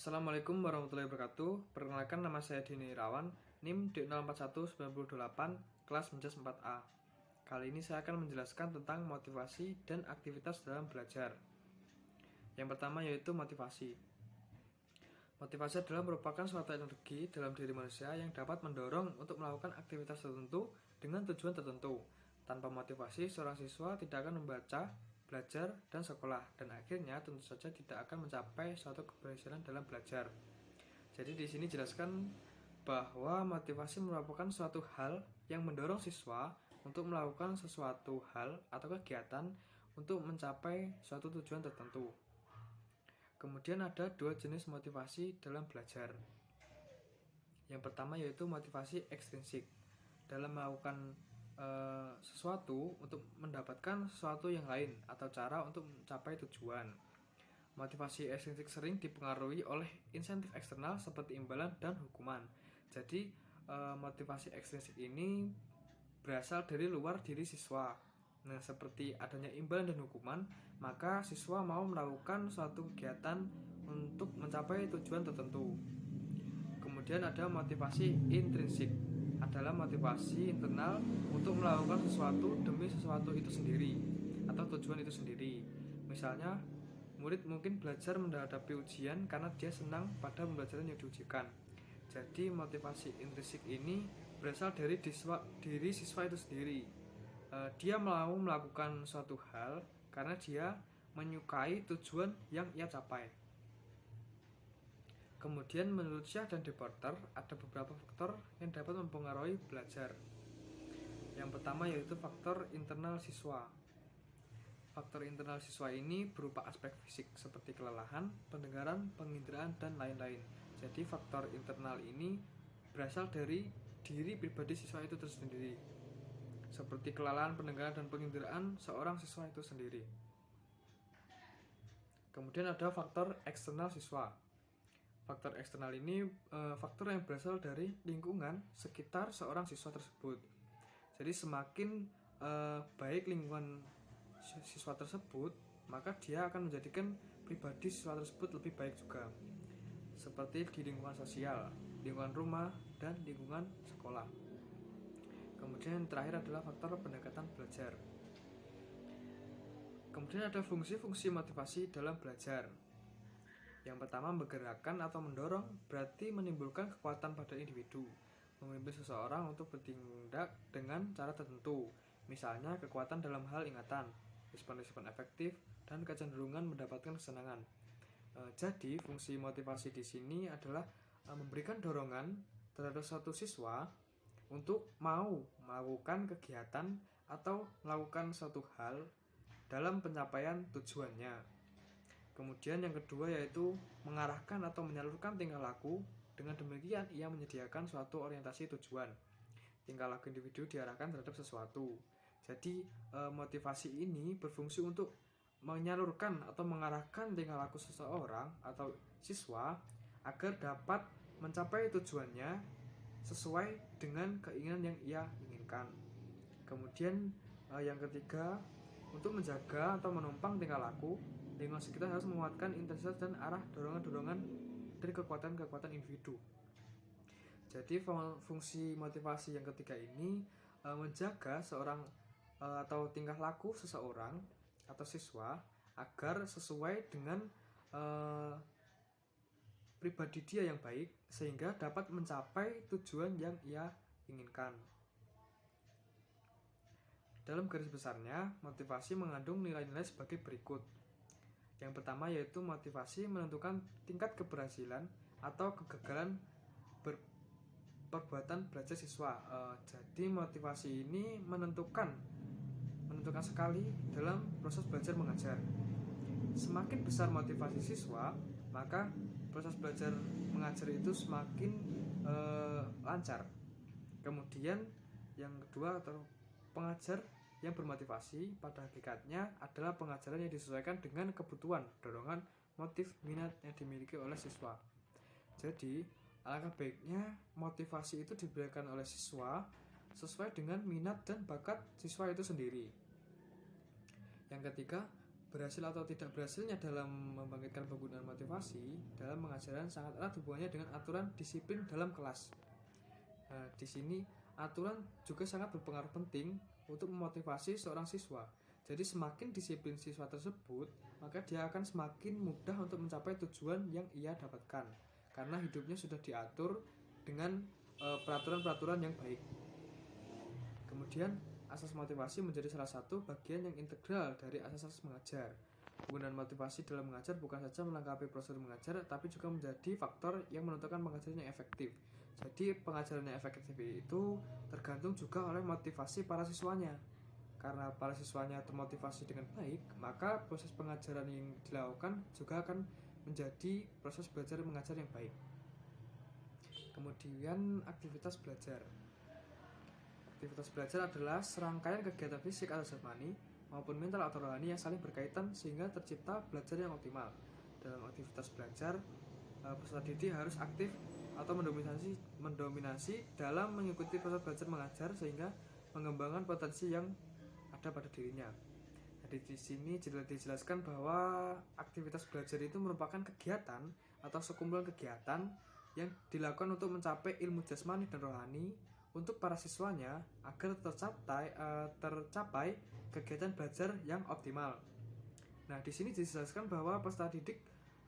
Assalamualaikum warahmatullahi wabarakatuh. Perkenalkan, nama saya Dini Irawan, NIM D04198, kelas Menjas 4A. Kali ini saya akan menjelaskan tentang motivasi dan aktivitas dalam belajar. Yang pertama yaitu motivasi. Motivasi adalah merupakan suatu energi dalam diri manusia yang dapat mendorong untuk melakukan aktivitas tertentu dengan tujuan tertentu. Tanpa motivasi, seorang siswa tidak akan membaca, belajar, dan sekolah, dan akhirnya tentu saja tidak akan mencapai suatu keberhasilan dalam belajar. Jadi di sini jelaskan bahwa motivasi merupakan suatu hal yang mendorong siswa untuk melakukan sesuatu hal atau kegiatan untuk mencapai suatu tujuan tertentu. Kemudian ada dua jenis motivasi dalam belajar. Yang pertama yaitu motivasi ekstrinsik, dalam melakukan sesuatu untuk mendapatkan sesuatu yang lain atau cara untuk mencapai tujuan. Motivasi ekstrinsik sering dipengaruhi oleh insentif eksternal seperti imbalan dan hukuman. Jadi motivasi ekstrinsik ini berasal dari luar diri siswa. Nah, seperti adanya imbalan dan hukuman, maka siswa mau melakukan suatu kegiatan untuk mencapai tujuan tertentu. Kemudian ada motivasi intrinsik, adalah motivasi internal untuk melakukan sesuatu demi sesuatu itu sendiri atau tujuan itu sendiri. Misalnya, murid mungkin belajar menghadapi ujian karena dia senang pada pembelajaran yang diujikan. Jadi motivasi intrinsik ini berasal dari diri siswa itu sendiri. Dia mau melakukan suatu hal karena dia menyukai tujuan yang ia capai. Kemudian menurut Syah dan Deporter, ada beberapa faktor yang dapat mempengaruhi belajar. Yang pertama yaitu faktor internal siswa. Faktor internal siswa ini berupa aspek fisik seperti kelelahan, pendengaran, penginderaan, dan lain-lain. Jadi faktor internal ini berasal dari diri pribadi siswa itu tersendiri, seperti kelelahan, pendengaran, dan penginderaan seorang siswa itu sendiri. Kemudian ada faktor eksternal siswa. Faktor eksternal ini faktor yang berasal dari lingkungan sekitar seorang siswa tersebut. Jadi semakin baik lingkungan siswa tersebut, maka dia akan menjadikan pribadi siswa tersebut lebih baik juga. Seperti di lingkungan sosial, lingkungan rumah, dan lingkungan sekolah. Kemudian yang terakhir adalah faktor pendekatan belajar. Kemudian ada fungsi-fungsi motivasi dalam belajar. Yang pertama, menggerakkan atau mendorong, berarti menimbulkan kekuatan pada individu, memimpin seseorang untuk bertindak dengan cara tertentu, misalnya kekuatan dalam hal ingatan, respon-respon efektif, dan kecenderungan mendapatkan kesenangan. Jadi fungsi motivasi di sini adalah memberikan dorongan terhadap suatu siswa untuk mau melakukan kegiatan atau melakukan suatu hal dalam pencapaian tujuannya. Kemudian yang kedua yaitu mengarahkan atau menyalurkan tingkah laku. Dengan demikian ia menyediakan suatu orientasi tujuan. Tingkah laku individu diarahkan terhadap sesuatu. Jadi motivasi ini berfungsi untuk menyalurkan atau mengarahkan tingkah laku seseorang atau siswa agar dapat mencapai tujuannya sesuai dengan keinginan yang ia inginkan. Kemudian yang ketiga, untuk menjaga atau menumpang tingkah laku, lingkungan sekitar harus menguatkan intensitas dan arah dorongan-dorongan dari kekuatan-kekuatan individu. Jadi fungsi motivasi yang ketiga ini menjaga seorang atau tingkah laku seseorang atau siswa agar sesuai dengan pribadi dia yang baik sehingga dapat mencapai tujuan yang ia inginkan. Dalam garis besarnya, motivasi mengandung nilai-nilai sebagai berikut. Yang pertama yaitu motivasi menentukan tingkat keberhasilan atau kegagalan perbuatan belajar siswa. Jadi motivasi ini menentukan sekali dalam proses belajar mengajar. Semakin besar motivasi siswa, maka proses belajar mengajar itu semakin lancar. Kemudian yang kedua, atau pengajar yang bermotivasi pada hakikatnya adalah pengajaran yang disesuaikan dengan kebutuhan, dorongan, motif, minat yang dimiliki oleh siswa. Jadi, alangkah baiknya motivasi itu diberikan oleh siswa sesuai dengan minat dan bakat siswa itu sendiri. Yang ketiga, Berhasil atau tidak berhasilnya dalam membangkitkan penggunaan motivasi dalam pengajaran sangat erat hubungannya dengan aturan disiplin dalam kelas. Nah, di sini aturan juga sangat berpengaruh penting untuk memotivasi seorang siswa. Jadi semakin disiplin siswa tersebut, maka dia akan semakin mudah untuk mencapai tujuan yang ia dapatkan. Karena hidupnya sudah diatur dengan peraturan-peraturan yang baik. Kemudian, asas motivasi menjadi salah satu bagian yang integral dari asas-asas mengajar. Penggunaan motivasi dalam mengajar bukan saja melengkapi prosedur mengajar, tapi juga menjadi faktor yang menentukan pengajaran yang efektif. Jadi pengajaran yang efektif itu tergantung juga oleh motivasi para siswanya. Karena para siswanya termotivasi dengan baik, maka proses pengajaran yang dilakukan juga akan menjadi proses belajar mengajar yang baik. Kemudian aktivitas belajar. Aktivitas belajar adalah serangkaian kegiatan fisik atau jasmani maupun mental atau rohani yang saling berkaitan sehingga tercipta belajar yang optimal. Dalam aktivitas belajar, peserta didik harus aktif atau mendominasi dalam mengikuti proses belajar mengajar sehingga mengembangkan potensi yang ada pada dirinya. Jadi di sini dijelaskan bahwa aktivitas belajar itu merupakan kegiatan atau sekumpulan kegiatan yang dilakukan untuk mencapai ilmu jasmani dan rohani untuk para siswanya agar tercapai kegiatan belajar yang optimal. Nah, di sini dijelaskan bahwa peserta didik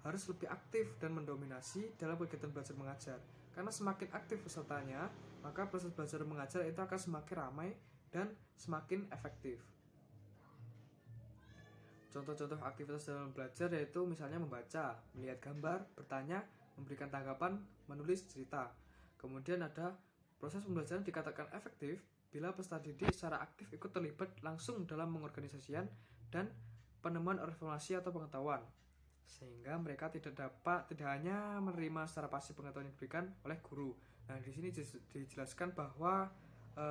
harus lebih aktif dan mendominasi dalam kegiatan belajar mengajar. Karena semakin aktif pesertanya, maka proses belajar mengajar itu akan semakin ramai dan semakin efektif. Contoh-contoh aktivitas dalam belajar yaitu misalnya membaca, melihat gambar, bertanya, memberikan tanggapan, menulis cerita. Kemudian ada proses pembelajaran dikatakan efektif bila peserta didik secara aktif ikut terlibat langsung dalam pengorganisasian dan penemuan informasi atau pengetahuan, sehingga mereka tidak hanya menerima secara pasif pengetahuan yang diberikan oleh guru. Nah, di sini dijelaskan bahwa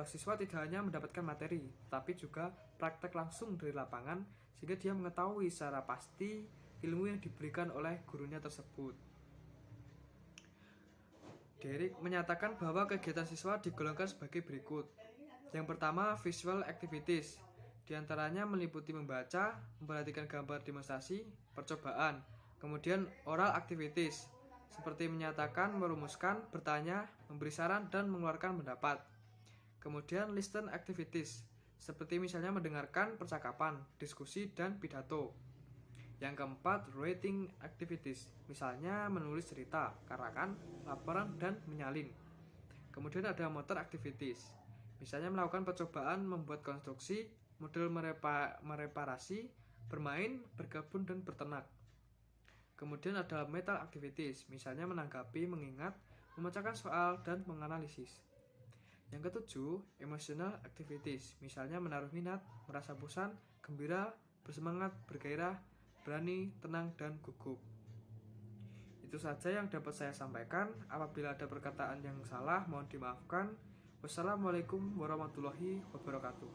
siswa tidak hanya mendapatkan materi, tapi juga praktek langsung dari lapangan, sehingga dia mengetahui secara pasti ilmu yang diberikan oleh gurunya tersebut. Derek menyatakan bahwa kegiatan siswa digolongkan sebagai berikut. Yang pertama, visual activities. Di antaranya meliputi membaca, memperhatikan gambar demonstrasi, percobaan. Kemudian oral activities, seperti menyatakan, merumuskan, bertanya, memberi saran, dan mengeluarkan pendapat. Kemudian listen activities, seperti misalnya mendengarkan percakapan, diskusi, dan pidato. Yang keempat, writing activities, misalnya menulis cerita, karakan, laporan, dan menyalin. Kemudian ada motor activities, misalnya melakukan percobaan membuat konstruksi, model mereparasi, bermain, berkebun, dan berternak. Kemudian ada mental activities, misalnya menanggapi, mengingat, memecahkan soal, dan menganalisis. Yang ketujuh, emotional activities, misalnya menaruh minat, merasa bosan, gembira, bersemangat, bergairah, berani, tenang, dan gugup. Itu saja yang dapat saya sampaikan. Apabila ada perkataan yang salah, mohon dimaafkan. Wassalamualaikum warahmatullahi wabarakatuh.